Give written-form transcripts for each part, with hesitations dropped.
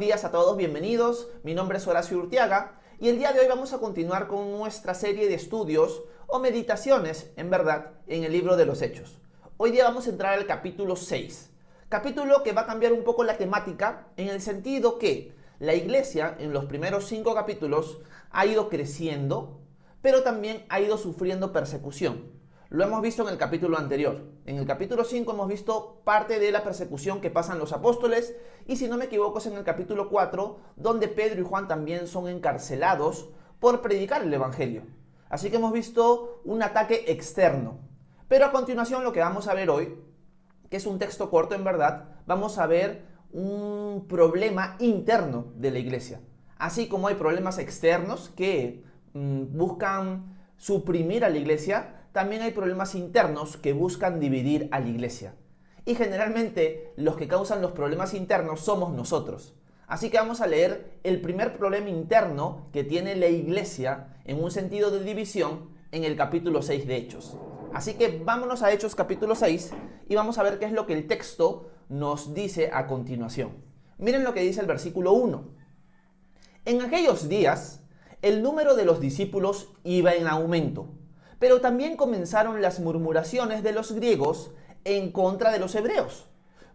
Días a todos, bienvenidos. Mi nombre es Horacio Urtiaga y el día de hoy vamos a continuar con nuestra serie de estudios o meditaciones, en verdad, en el libro de los Hechos. Hoy día vamos a entrar al capítulo 6, capítulo que va a cambiar un poco la temática en el sentido que la iglesia en los primeros 5 capítulos ha ido creciendo, pero también ha ido sufriendo persecución. Lo hemos visto en el capítulo anterior. En el capítulo 5 hemos visto parte de la persecución que pasan los apóstoles y si no me equivoco es en el capítulo 4 donde Pedro y Juan también son encarcelados por predicar el evangelio. Así que hemos visto un ataque externo. Pero a continuación lo que vamos a ver hoy, que es un texto corto en verdad, vamos a ver un problema interno de la iglesia. Así como hay problemas externos que buscan suprimir a la iglesia, también hay problemas internos que buscan dividir a la iglesia. Y generalmente los que causan los problemas internos somos nosotros. Así que vamos a leer el primer problema interno que tiene la iglesia en un sentido de división en el capítulo 6 de Hechos. Así que vámonos a Hechos capítulo 6 y vamos a ver qué es lo que el texto nos dice a continuación. Miren lo que dice el versículo 1. En aquellos días, el número de los discípulos iba en aumento. Pero también comenzaron las murmuraciones de los griegos en contra de los hebreos,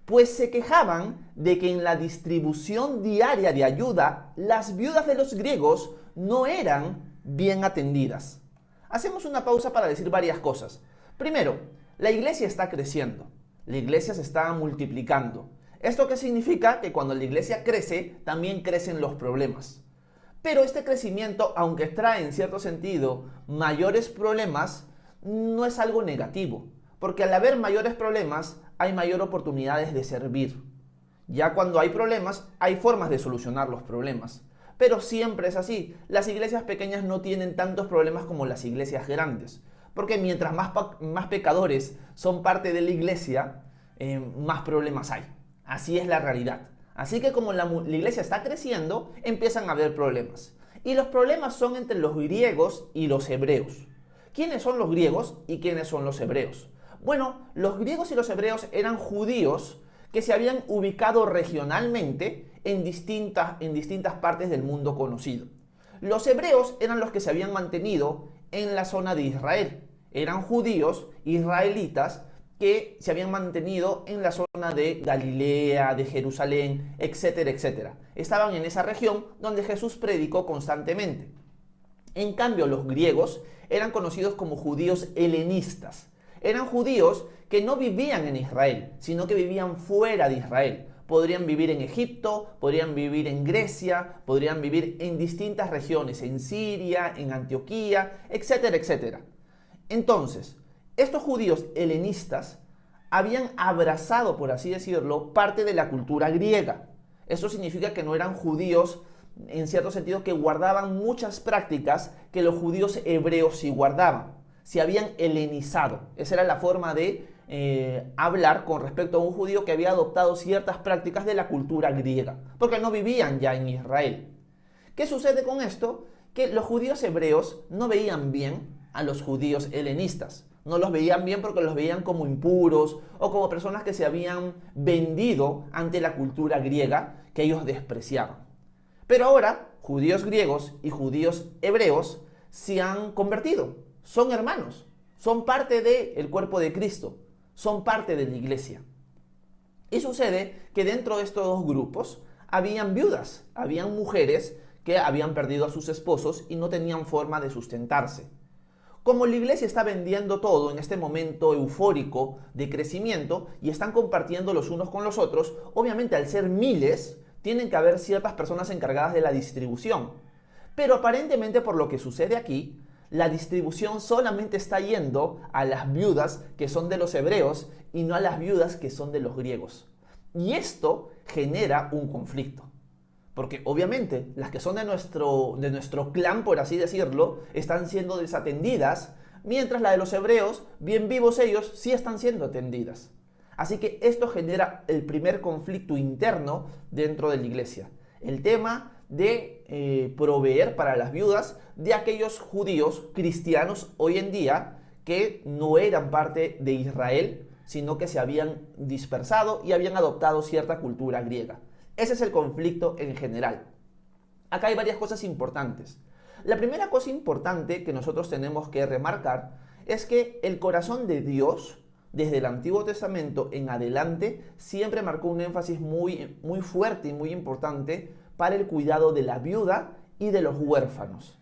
pues se quejaban de que en la distribución diaria de ayuda, las viudas de los griegos no eran bien atendidas. Hacemos una pausa para decir varias cosas. Primero, la iglesia está creciendo, la iglesia se está multiplicando. ¿Esto qué significa? Que cuando la iglesia crece, también crecen los problemas. Pero este crecimiento, aunque trae en cierto sentido mayores problemas, no es algo negativo. Porque al haber mayores problemas, hay mayor oportunidades de servir. Ya cuando hay problemas, hay formas de solucionar los problemas. Pero siempre es así. Las iglesias pequeñas no tienen tantos problemas como las iglesias grandes. Porque mientras más pecadores son parte de la iglesia, más problemas hay. Así es la realidad. Así que como la iglesia está creciendo, empiezan a haber problemas. Y los problemas son entre los griegos y los hebreos. ¿Quiénes son los griegos y quiénes son los hebreos? Bueno, los griegos y los hebreos eran judíos que se habían ubicado regionalmente en distintas partes del mundo conocido. Los hebreos eran los que se habían mantenido en la zona de Israel. Eran judíos israelitas que se habían mantenido en la zona de Galilea, de Jerusalén, etcétera, etcétera. Estaban en esa región donde Jesús predicó constantemente. En cambio, los griegos eran conocidos como judíos helenistas. Eran judíos que no vivían en Israel, sino que vivían fuera de Israel. Podrían vivir en Egipto, podrían vivir en Grecia, podrían vivir en distintas regiones, en Siria, en Antioquía, etcétera, etcétera. Entonces, estos judíos helenistas habían abrazado, por así decirlo, parte de la cultura griega. Eso significa que no eran judíos, en cierto sentido, que guardaban muchas prácticas que los judíos hebreos sí guardaban. Se habían helenizado. Esa era la forma de hablar con respecto a un judío que había adoptado ciertas prácticas de la cultura griega, porque no vivían ya en Israel. ¿Qué sucede con esto? Que los judíos hebreos no veían bien a los judíos helenistas. No los veían bien porque los veían como impuros o como personas que se habían vendido ante la cultura griega que ellos despreciaban. Pero ahora, judíos griegos y judíos hebreos se han convertido. Son hermanos, son parte del cuerpo de Cristo, son parte de la iglesia. Y sucede que dentro de estos dos grupos habían viudas, habían mujeres que habían perdido a sus esposos y no tenían forma de sustentarse. Como la iglesia está vendiendo todo en este momento eufórico de crecimiento y están compartiendo los unos con los otros, obviamente al ser miles, tienen que haber ciertas personas encargadas de la distribución. Pero aparentemente por lo que sucede aquí, la distribución solamente está yendo a las viudas que son de los hebreos y no a las viudas que son de los griegos. Y esto genera un conflicto. Porque obviamente las que son de nuestro clan, por así decirlo, están siendo desatendidas, mientras la de los hebreos, bien vivos ellos, sí están siendo atendidas. Así que esto genera el primer conflicto interno dentro de la iglesia. El tema de proveer para las viudas de aquellos judíos cristianos hoy en día que no eran parte de Israel, sino que se habían dispersado y habían adoptado cierta cultura griega. Ese es el conflicto en general. Acá hay varias cosas importantes. La primera cosa importante que nosotros tenemos que remarcar es que el corazón de Dios, desde el Antiguo Testamento en adelante, siempre marcó un énfasis muy, muy fuerte y muy importante para el cuidado de la viuda y de los huérfanos.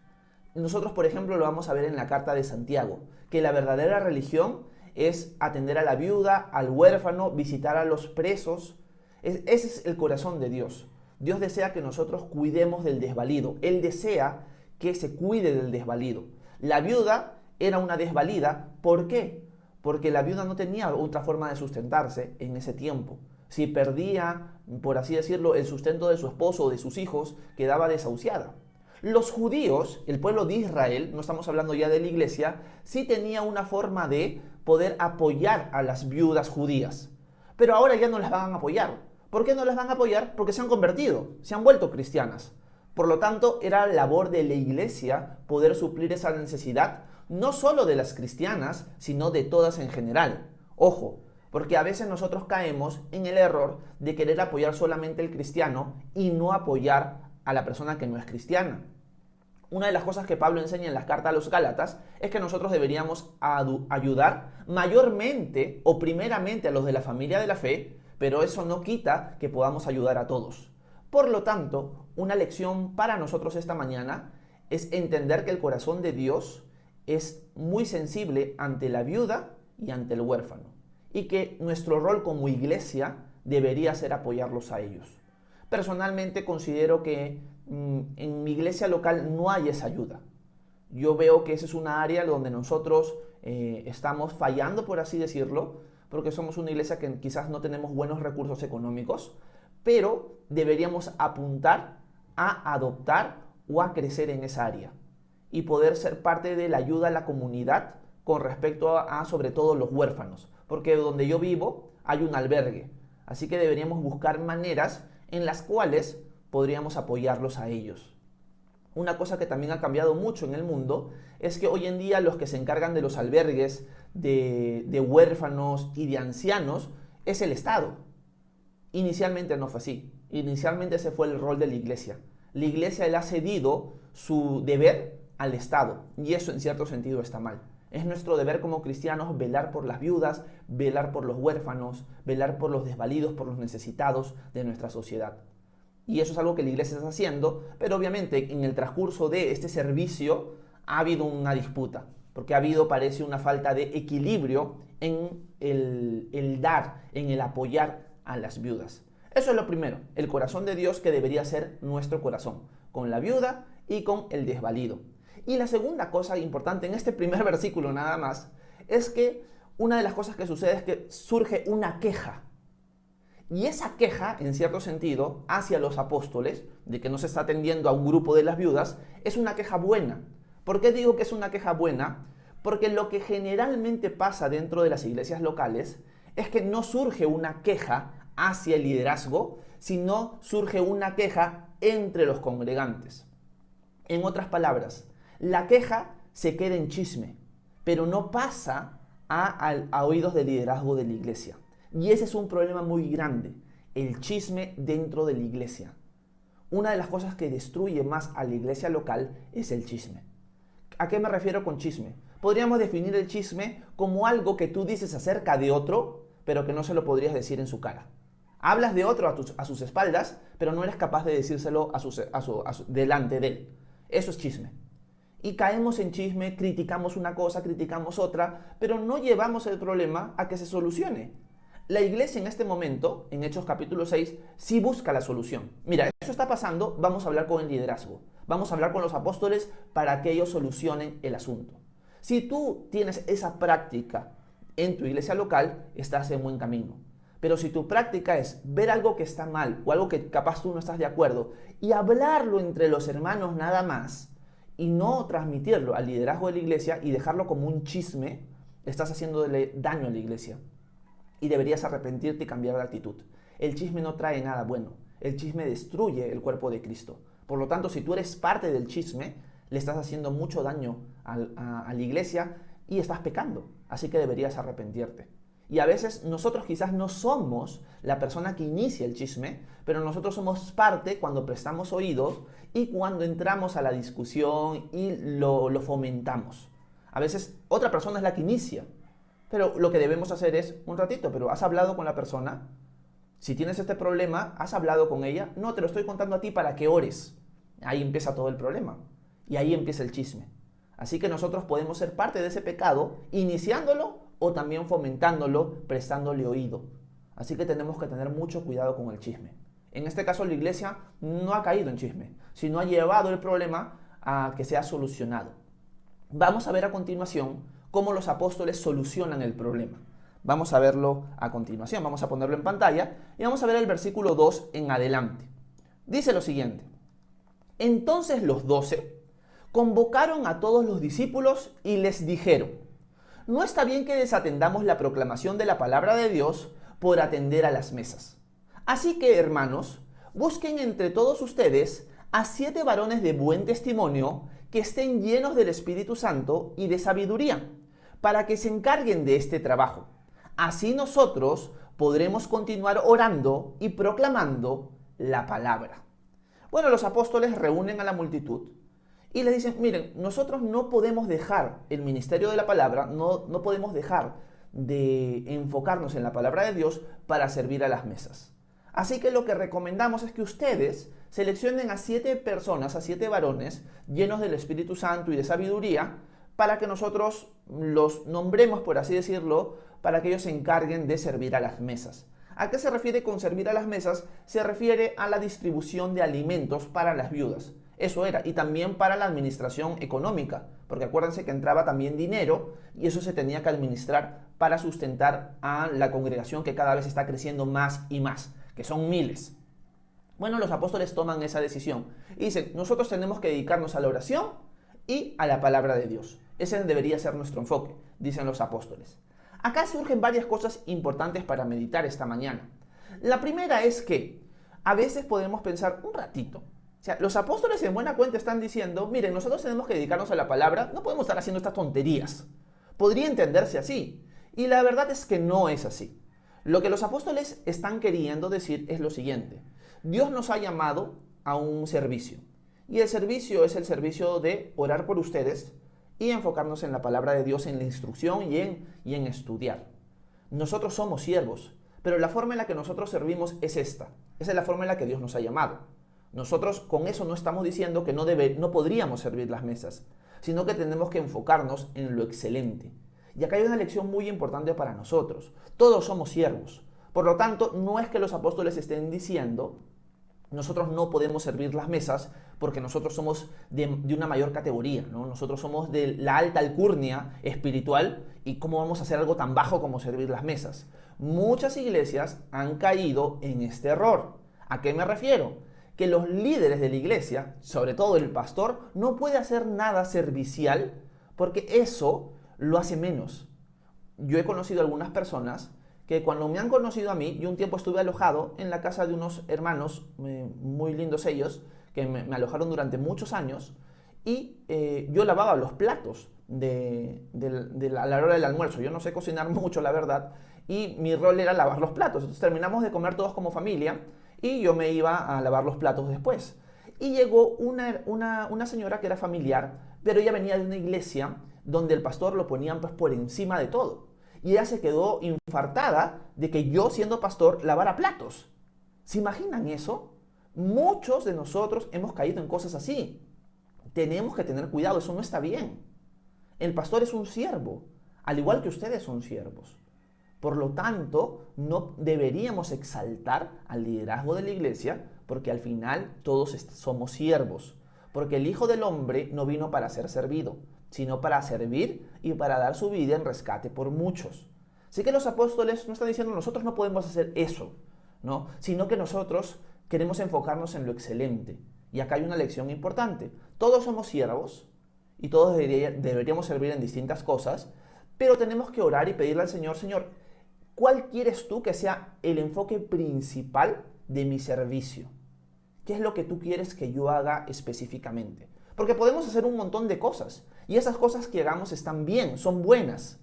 Nosotros, por ejemplo, lo vamos a ver en la carta de Santiago, que la verdadera religión es atender a la viuda, al huérfano, visitar a los presos. Ese es el corazón de Dios. Dios desea que nosotros cuidemos del desvalido. Él desea que se cuide del desvalido. La viuda era una desvalida. ¿Por qué? Porque la viuda no tenía otra forma de sustentarse en ese tiempo. Si perdía, por así decirlo, el sustento de su esposo o de sus hijos, quedaba desahuciada. Los judíos, el pueblo de Israel, no estamos hablando ya de la iglesia, sí tenía una forma de poder apoyar a las viudas judías. Pero ahora ya no las van a apoyar. ¿Por qué no las van a apoyar? Porque se han convertido, se han vuelto cristianas. Por lo tanto, era labor de la iglesia poder suplir esa necesidad, no solo de las cristianas, sino de todas en general. Ojo, porque a veces nosotros caemos en el error de querer apoyar solamente al cristiano y no apoyar a la persona que no es cristiana. Una de las cosas que Pablo enseña en las cartas a los Gálatas es que nosotros deberíamos ayudar mayormente o primeramente a los de la familia de la fe, pero eso no quita que podamos ayudar a todos. Por lo tanto, una lección para nosotros esta mañana es entender que el corazón de Dios es muy sensible ante la viuda y ante el huérfano, y que nuestro rol como iglesia debería ser apoyarlos a ellos. Personalmente considero que en mi iglesia local no hay esa ayuda. Yo veo que esa es una área donde nosotros estamos fallando, por así decirlo, porque somos una iglesia que quizás no tenemos buenos recursos económicos, pero deberíamos apuntar a adoptar o a crecer en esa área y poder ser parte de la ayuda a la comunidad con respecto a sobre todo los huérfanos, porque donde yo vivo hay un albergue, así que deberíamos buscar maneras en las cuales podríamos apoyarlos a ellos. Una cosa que también ha cambiado mucho en el mundo es que hoy en día los que se encargan de los albergues de huérfanos y de ancianos es el Estado. Inicialmente no fue así. Inicialmente ese fue el rol de la iglesia. La iglesia le ha cedido su deber al Estado y eso en cierto sentido está mal. Es nuestro deber como cristianos velar por las viudas, velar por los huérfanos, velar por los desvalidos, por los necesitados de nuestra sociedad. Y eso es algo que la iglesia está haciendo, pero obviamente en el transcurso de este servicio ha habido una disputa, porque ha habido, parece, una falta de equilibrio en el dar, en el apoyar a las viudas. Eso es lo primero, el corazón de Dios que debería ser nuestro corazón, con la viuda y con el desvalido. Y la segunda cosa importante en este primer versículo nada más, es que una de las cosas que sucede es que surge una queja. Y esa queja, en cierto sentido, hacia los apóstoles, de que no se está atendiendo a un grupo de las viudas, es una queja buena. ¿Por qué digo que es una queja buena? Porque lo que generalmente pasa dentro de las iglesias locales es que no surge una queja hacia el liderazgo, sino surge una queja entre los congregantes. En otras palabras, la queja se queda en chisme, pero no pasa a oídos del liderazgo de la iglesia. Y ese es un problema muy grande, el chisme dentro de la iglesia. Una de las cosas que destruye más a la iglesia local es el chisme. ¿A qué me refiero con chisme? Podríamos definir el chisme como algo que tú dices acerca de otro, pero que no se lo podrías decir en su cara. Hablas de otro a sus espaldas, pero no eres capaz de decírselo delante de él. Eso es chisme. Y caemos en chisme, criticamos una cosa, criticamos otra, pero no llevamos el problema a que se solucione. La iglesia en este momento, en Hechos capítulo 6, sí busca la solución. Mira, eso está pasando, vamos a hablar con el liderazgo. Vamos a hablar con los apóstoles para que ellos solucionen el asunto. Si tú tienes esa práctica en tu iglesia local, estás en buen camino. Pero si tu práctica es ver algo que está mal o algo que capaz tú no estás de acuerdo y hablarlo entre los hermanos nada más y no transmitirlo al liderazgo de la iglesia y dejarlo como un chisme, estás haciéndole daño a la iglesia. Y deberías arrepentirte y cambiar de actitud. El chisme no trae nada bueno. El chisme destruye el cuerpo de Cristo. Por lo tanto, si tú eres parte del chisme, le estás haciendo mucho daño a la iglesia y estás pecando. Así que deberías arrepentirte. Y a veces nosotros quizás no somos la persona que inicia el chisme, pero nosotros somos parte cuando prestamos oídos y cuando entramos a la discusión y lo fomentamos. A veces otra persona es la que inicia, pero lo que debemos hacer es, un ratito, pero ¿has hablado con la persona? Si tienes este problema, ¿has hablado con ella? No, te lo estoy contando a ti para que ores. Ahí empieza todo el problema. Y ahí empieza el chisme. Así que nosotros podemos ser parte de ese pecado, iniciándolo o también fomentándolo, prestándole oído. Así que tenemos que tener mucho cuidado con el chisme. En este caso, la iglesia no ha caído en chisme, sino ha llevado el problema a que sea solucionado. Vamos a ver a continuación cómo los apóstoles solucionan el problema. Vamos a verlo a continuación, vamos a ponerlo en pantalla y vamos a ver el versículo 2 en adelante. Dice lo siguiente: entonces los 12 convocaron a todos los discípulos y les dijeron: no está bien que desatendamos la proclamación de la palabra de Dios por atender a las mesas. Así que, hermanos, busquen entre todos ustedes a 7 varones de buen testimonio que estén llenos del Espíritu Santo y de sabiduría, para que se encarguen de este trabajo. Así nosotros podremos continuar orando y proclamando la palabra. Bueno, los apóstoles reúnen a la multitud y les dicen: miren, nosotros no podemos dejar el ministerio de la palabra, no podemos dejar de enfocarnos en la palabra de Dios para servir a las mesas. Así que lo que recomendamos es que ustedes seleccionen a 7 personas, a 7 varones llenos del Espíritu Santo y de sabiduría, para que nosotros los nombremos, por así decirlo, para que ellos se encarguen de servir a las mesas. ¿A qué se refiere con servir a las mesas? Se refiere a la distribución de alimentos para las viudas. Eso era, y también para la administración económica, porque acuérdense que entraba también dinero y eso se tenía que administrar para sustentar a la congregación que cada vez está creciendo más y más, que son miles. Bueno, los apóstoles toman esa decisión y dicen: nosotros tenemos que dedicarnos a la oración y a la palabra de Dios. Ese debería ser nuestro enfoque, dicen los apóstoles. Acá surgen varias cosas importantes para meditar esta mañana. La primera es que a veces podemos pensar un ratito. O sea, los apóstoles en buena cuenta están diciendo: miren, nosotros tenemos que dedicarnos a la palabra, no podemos estar haciendo estas tonterías. Podría entenderse así. Y la verdad es que no es así. Lo que los apóstoles están queriendo decir es lo siguiente: Dios nos ha llamado a un servicio. Y el servicio es el servicio de orar por ustedes y enfocarnos en la palabra de Dios, en la instrucción y en estudiar. Nosotros somos siervos, pero la forma en la que nosotros servimos es esta. Esa es la forma en la que Dios nos ha llamado. Nosotros con eso no estamos diciendo que no podríamos servir las mesas, sino que tenemos que enfocarnos en lo excelente. Y acá hay una lección muy importante para nosotros. Todos somos siervos. Por lo tanto, no es que los apóstoles estén diciendo: nosotros no podemos servir las mesas porque nosotros somos de una mayor categoría, ¿no? Nosotros somos de la alta alcurnia espiritual y ¿cómo vamos a hacer algo tan bajo como servir las mesas? Muchas iglesias han caído en este error. ¿A qué me refiero? Que los líderes de la iglesia, sobre todo el pastor, no puede hacer nada servicial porque eso lo hace menos. Yo he conocido algunas personas que cuando me han conocido a mí, yo un tiempo estuve alojado en la casa de unos hermanos, muy lindos ellos, que me alojaron durante muchos años, y yo lavaba los platos a la hora del almuerzo. Yo no sé cocinar mucho, la verdad, y mi rol era lavar los platos. Entonces terminamos de comer todos como familia, y yo me iba a lavar los platos después. Y llegó una señora que era familiar, pero ella venía de una iglesia donde el pastor lo ponían pues por encima de todo. Y ella se quedó infartada de que yo, siendo pastor, lavara platos. ¿Se imaginan eso? Muchos de nosotros hemos caído en cosas así. Tenemos que tener cuidado, eso no está bien. El pastor es un siervo, al igual que ustedes son siervos. Por lo tanto, no deberíamos exaltar al liderazgo de la iglesia, porque al final todos somos siervos. Porque el Hijo del Hombre no vino para ser servido, sino para servir y para dar su vida en rescate por muchos. Así que los apóstoles no están diciendo: nosotros no podemos hacer eso, ¿no? Sino que nosotros queremos enfocarnos en lo excelente. Y acá hay una lección importante. Todos somos siervos y todos deberíamos servir en distintas cosas, pero tenemos que orar y pedirle al Señor: Señor, ¿cuál quieres tú que sea el enfoque principal de mi servicio? ¿Qué es lo que tú quieres que yo haga específicamente? Porque podemos hacer un montón de cosas y esas cosas que hagamos están bien, son buenas.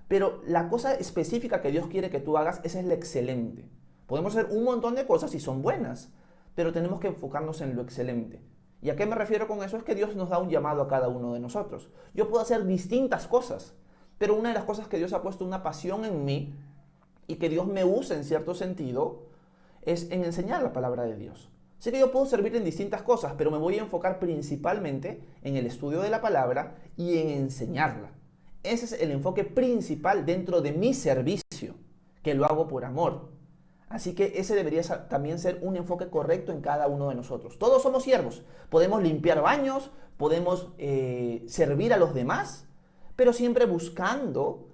Pero la cosa específica que Dios quiere que tú hagas, esa es la excelente. Podemos hacer un montón de cosas y son buenas, pero tenemos que enfocarnos en lo excelente. ¿Y a qué me refiero con eso? Es que Dios nos da un llamado a cada uno de nosotros. Yo puedo hacer distintas cosas, pero una de las cosas que Dios ha puesto una pasión en mí y que Dios me usa en cierto sentido es en enseñar la palabra de Dios. Sé que yo puedo servir en distintas cosas, pero me voy a enfocar principalmente en el estudio de la palabra y en enseñarla. Ese es el enfoque principal dentro de mi servicio, que lo hago por amor. Así que ese debería también ser un enfoque correcto en cada uno de nosotros. Todos somos siervos. Podemos limpiar baños, podemos servir a los demás, pero siempre buscando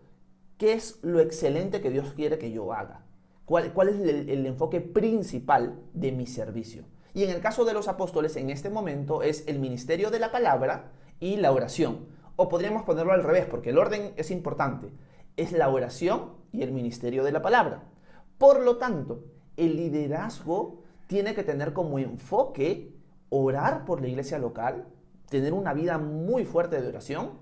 qué es lo excelente que Dios quiere que yo haga. ¿Cuál es el enfoque principal de mi servicio? Y en el caso de los apóstoles, en este momento, es el ministerio de la palabra y la oración. O podríamos ponerlo al revés, porque el orden es importante. Es la oración y el ministerio de la palabra. Por lo tanto, el liderazgo tiene que tener como enfoque orar por la iglesia local, tener una vida muy fuerte de oración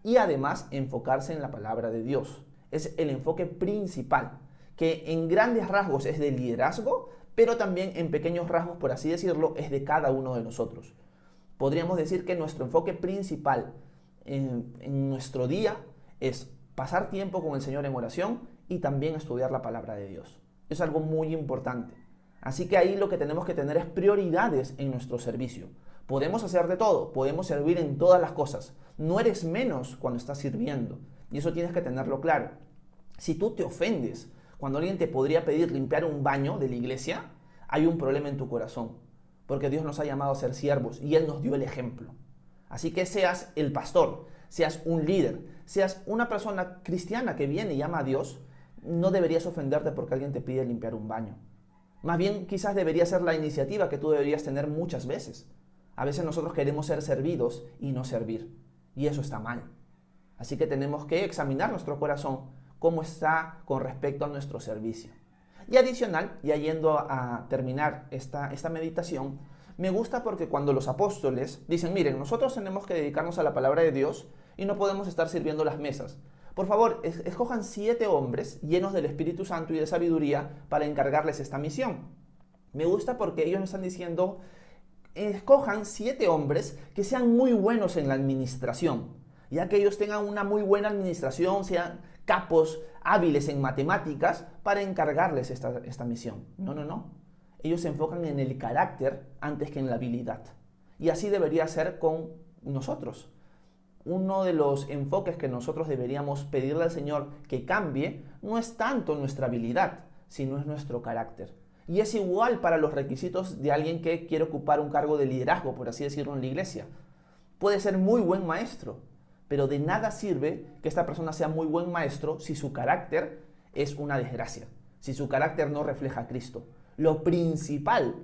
y además enfocarse en la palabra de Dios. Es el enfoque principal, que en grandes rasgos es de liderazgo, pero también en pequeños rasgos, por así decirlo, es de cada uno de nosotros. Podríamos decir que nuestro enfoque principal en nuestro día es pasar tiempo con el Señor en oración y también estudiar la palabra de Dios. Es algo muy importante. Así que ahí lo que tenemos que tener es prioridades en nuestro servicio. Podemos hacer de todo, podemos servir en todas las cosas. No eres menos cuando estás sirviendo. Y eso tienes que tenerlo claro. Si tú te ofendes cuando alguien te podría pedir limpiar un baño de la iglesia, hay un problema en tu corazón. Porque Dios nos ha llamado a ser siervos y Él nos dio el ejemplo. Así que seas el pastor, seas un líder, seas una persona cristiana que viene y ama a Dios, no deberías ofenderte porque alguien te pide limpiar un baño. Más bien, quizás debería ser la iniciativa que tú deberías tener muchas veces. A veces nosotros queremos ser servidos y no servir. Y eso está mal. Así que tenemos que examinar nuestro corazón, cómo está con respecto a nuestro servicio. Y adicional, ya yendo a terminar esta meditación, me gusta porque cuando los apóstoles dicen, miren, nosotros tenemos que dedicarnos a la palabra de Dios y no podemos estar sirviendo las mesas. Por favor, escojan 7 hombres llenos del Espíritu Santo y de sabiduría para encargarles esta misión. Me gusta porque ellos me están diciendo, escojan 7 hombres que sean muy buenos en la administración, ya que ellos tengan una muy buena administración, sean capos, hábiles en matemáticas, para encargarles esta misión. No. Ellos se enfocan en el carácter antes que en la habilidad. Y así debería ser con nosotros. Uno de los enfoques que nosotros deberíamos pedirle al Señor que cambie no es tanto nuestra habilidad, sino es nuestro carácter. Y es igual para los requisitos de alguien que quiere ocupar un cargo de liderazgo, por así decirlo, en la iglesia. Puede ser muy buen maestro, pero de nada sirve que esta persona sea muy buen maestro si su carácter es una desgracia, si su carácter no refleja a Cristo. Lo principal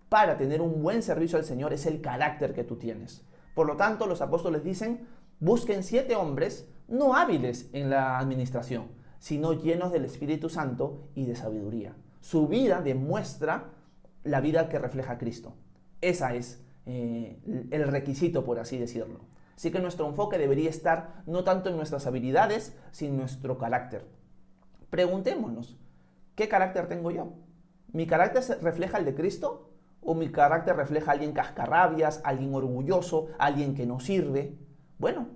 para tener un buen servicio al Señor es el carácter que tú tienes. Por lo tanto, los apóstoles dicen, busquen 7 hombres no hábiles en la administración, sino llenos del Espíritu Santo y de sabiduría. Su vida demuestra la vida que refleja a Cristo. Ese es el requisito, por así decirlo. Así que nuestro enfoque debería estar no tanto en nuestras habilidades, sino en nuestro carácter. Preguntémonos, ¿qué carácter tengo yo? ¿Mi carácter refleja el de Cristo? ¿O mi carácter refleja a alguien cascarrabias, alguien orgulloso, alguien que no sirve? Bueno,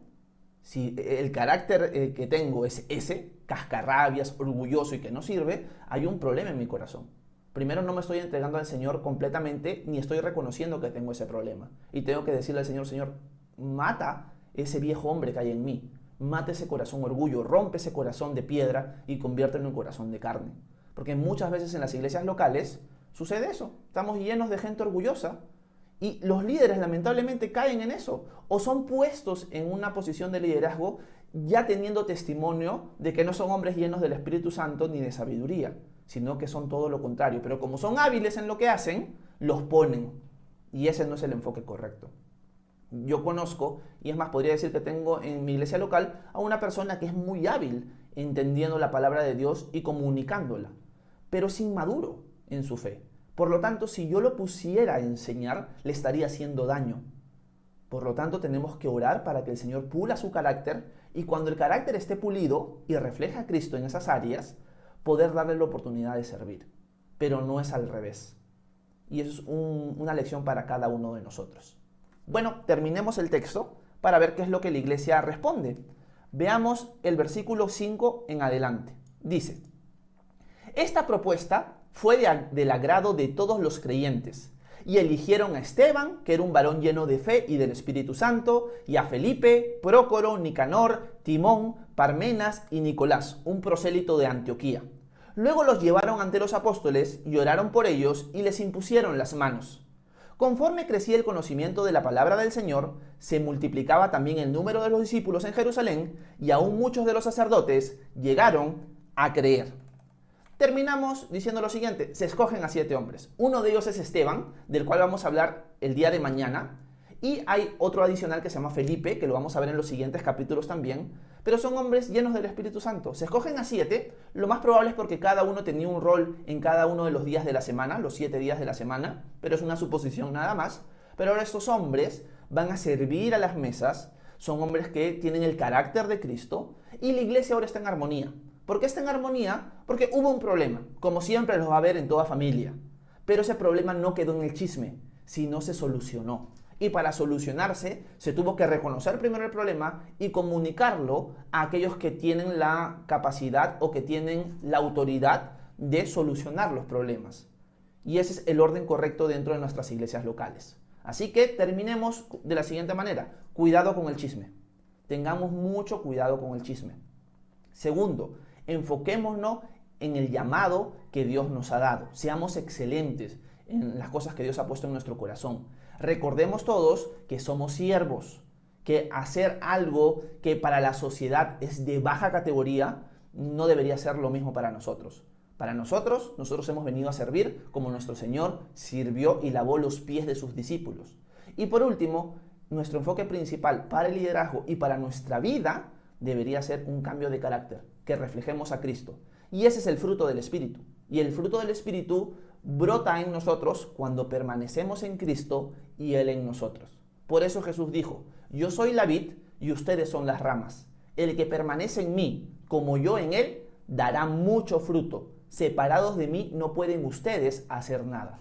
si el carácter que tengo es ese, cascarrabias, orgulloso y que no sirve, hay un problema en mi corazón. Primero, no me estoy entregando al Señor completamente, ni estoy reconociendo que tengo ese problema. Y tengo que decirle al Señor, Señor, mata ese viejo hombre que hay en mí. Mata ese corazón orgullo, rompe ese corazón de piedra y conviértelo en un corazón de carne. Porque muchas veces en las iglesias locales sucede eso. Estamos llenos de gente orgullosa y los líderes lamentablemente caen en eso. O son puestos en una posición de liderazgo ya teniendo testimonio de que no son hombres llenos del Espíritu Santo ni de sabiduría, sino que son todo lo contrario. Pero como son hábiles en lo que hacen, los ponen. Y ese no es el enfoque correcto. Yo conozco, y es más, podría decir que tengo en mi iglesia local a una persona que es muy hábil entendiendo la palabra de Dios y comunicándola, pero es inmaduro en su fe. Por lo tanto, si yo lo pusiera a enseñar, le estaría haciendo daño. Por lo tanto, tenemos que orar para que el Señor pula su carácter y cuando el carácter esté pulido y refleja a Cristo en esas áreas, poder darle la oportunidad de servir. Pero no es al revés. Y eso es una lección para cada uno de nosotros. Bueno, terminemos el texto para ver qué es lo que la iglesia responde. Veamos el versículo 5 en adelante. Dice: esta propuesta fue del agrado de todos los creyentes, y eligieron a Esteban, que era un varón lleno de fe y del Espíritu Santo, y a Felipe, Prócoro, Nicanor, Timón, Parmenas y Nicolás, un prosélito de Antioquía. Luego los llevaron ante los apóstoles y oraron por ellos y les impusieron las manos. Conforme crecía el conocimiento de la palabra del Señor, se multiplicaba también el número de los discípulos en Jerusalén y aún muchos de los sacerdotes llegaron a creer. Terminamos diciendo lo siguiente: se escogen a 7 hombres. Uno de ellos es Esteban, del cual vamos a hablar el día de mañana. Y hay otro adicional que se llama Felipe, que lo vamos a ver en los siguientes capítulos también. Pero son hombres llenos del Espíritu Santo. Se escogen a 7, lo más probable es porque cada uno tenía un rol en cada uno de los días de la semana, los 7 días de la semana, pero es una suposición nada más. Pero ahora estos hombres van a servir a las mesas, son hombres que tienen el carácter de Cristo y la iglesia ahora está en armonía. ¿Por qué está en armonía? Porque hubo un problema, como siempre los va a haber en toda familia. Pero ese problema no quedó en el chisme, sino se solucionó. Y para solucionarse, se tuvo que reconocer primero el problema y comunicarlo a aquellos que tienen la capacidad o que tienen la autoridad de solucionar los problemas. Y ese es el orden correcto dentro de nuestras iglesias locales. Así que terminemos de la siguiente manera: cuidado con el chisme. Tengamos mucho cuidado con el chisme. Segundo, enfoquémonos en el llamado que Dios nos ha dado. Seamos excelentes en las cosas que Dios ha puesto en nuestro corazón. Recordemos todos que somos siervos, que hacer algo que para la sociedad es de baja categoría no debería ser lo mismo para nosotros. Para nosotros hemos venido a servir como nuestro Señor sirvió y lavó los pies de sus discípulos. Y por último, nuestro enfoque principal para el liderazgo y para nuestra vida debería ser un cambio de carácter, que reflejemos a Cristo. Y ese es el fruto del Espíritu. Y el fruto del Espíritu brota en nosotros cuando permanecemos en Cristo y Él en nosotros. Por eso Jesús dijo: yo soy la vid y ustedes son las ramas. El que permanece en mí, como yo en Él, dará mucho fruto. Separados de mí no pueden ustedes hacer nada.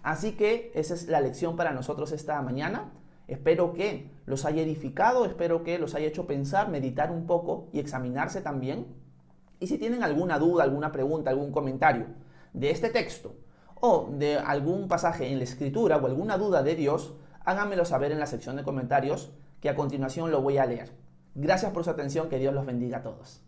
Así que esa es la lección para nosotros esta mañana. Espero que los haya edificado, espero que los haya hecho pensar, meditar un poco y examinarse también. Y si tienen alguna duda, alguna pregunta, algún comentario de este texto o de algún pasaje en la Escritura o alguna duda de Dios, háganmelo saber en la sección de comentarios, que a continuación lo voy a leer. Gracias por su atención, que Dios los bendiga a todos.